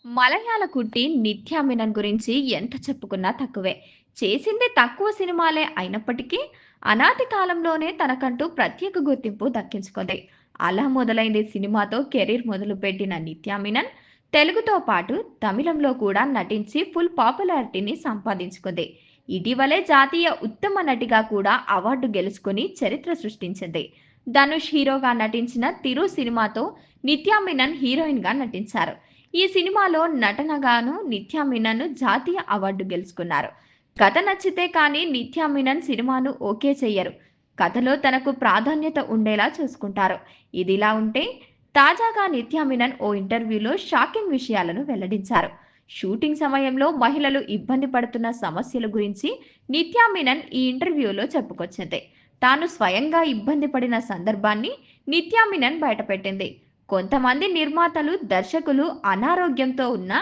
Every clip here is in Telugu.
మలయాళ కుట్టి నిత్యా మీనన్ గురించి ఎంత చెప్పుకున్నా తక్కువే. చేసింది తక్కువ సినిమాలే అయినప్పటికీ అనాది కాలంలోనే తనకంటూ ప్రత్యేక గుర్తింపు దక్కించుకుంది. అలా మొదలైంది సినిమాతో కెరీర్ మొదలుపెట్టిన నిత్యా మీనన్ తెలుగుతో పాటు తమిళంలో కూడా నటించి ఫుల్ పాపులారిటీని సంపాదించుకుంది. ఇటీవలే జాతీయ ఉత్తమ నటిగా కూడా అవార్డు గెలుచుకుని చరిత్ర సృష్టించింది. ధనుష్ హీరోగా నటించిన 'తిరు' సినిమాతో నిత్యా మీనన్ హీరోయిన్‌గా నటించారు. ఈ సినిమాలో నటనగాను నిత్యా మీనన్ జాతీయ అవార్డు గెలుచుకున్నారు. కథ నచ్చితే కానీ నిత్యా మీనన్ సినిమాను ఓకే చెయ్యరు. కథలో తనకు ప్రాధాన్యత ఉండేలా చూసుకుంటారు. ఇదిలా ఉంటే తాజాగా నిత్యా మీనన్ ఓ ఇంటర్వ్యూలో షాకింగ్ విషయాలను వెల్లడించారు. షూటింగ్ సమయంలో మహిళలు ఇబ్బంది పడుతున్న సమస్యల గురించి నిత్యా మీనన్ ఈ ఇంటర్వ్యూలో చెప్పుకొచ్చింది. తాను స్వయంగా ఇబ్బంది పడిన సందర్భాన్ని నిత్యా మీనన్ బయటపెట్టింది. కొంతమంది నిర్మాతలు, దర్శకులు అనారోగ్యంతో ఉన్న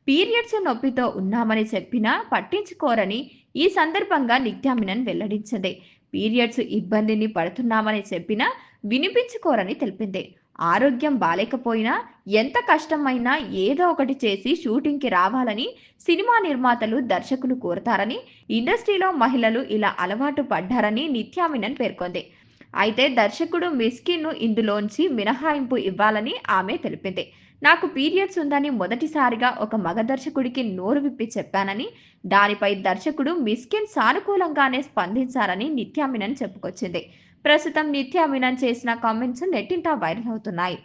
పీరియడ్స్ నొప్పితో ఉన్నామని చెప్పినా పట్టించుకోరని ఈ సందర్భంగా నిత్యా మీనన్ వెల్లడించింది. పీరియడ్స్ ఇబ్బందిని పడుతున్నామని చెప్పినా వినిపించుకోరని తెలిపింది. ఆరోగ్యం బాలేకపోయినా ఎంత కష్టమైనా ఏదో ఒకటి చేసి షూటింగ్‌కి రావాలని సినిమా నిర్మాతలు, దర్శకులు కోరతారని, ఇండస్ట్రీలో మహిళలు ఇలా అలవాటు పడ్డారని నిత్యా మీనన్ పేర్కొంది. అయితే దర్శకుడు మిస్కిన్‌ను ఇందులోంచి మినహాయింపు ఇవ్వాలని ఆమె తెలిపింది. నాకు పీరియడ్స్ ఉందని మొదటిసారిగా ఒక మగ దర్శకుడికి నోరు విప్పి చెప్పానని, దానిపై దర్శకుడు మిస్కిన్ సానుకూలంగానే స్పందించారని నిత్యా మీనన్ చెప్పుకొచ్చింది. ప్రస్తుతం నిత్యా మీనన్ చేసిన కామెంట్స్ నెట్టింట వైరల్ అవుతున్నాయి.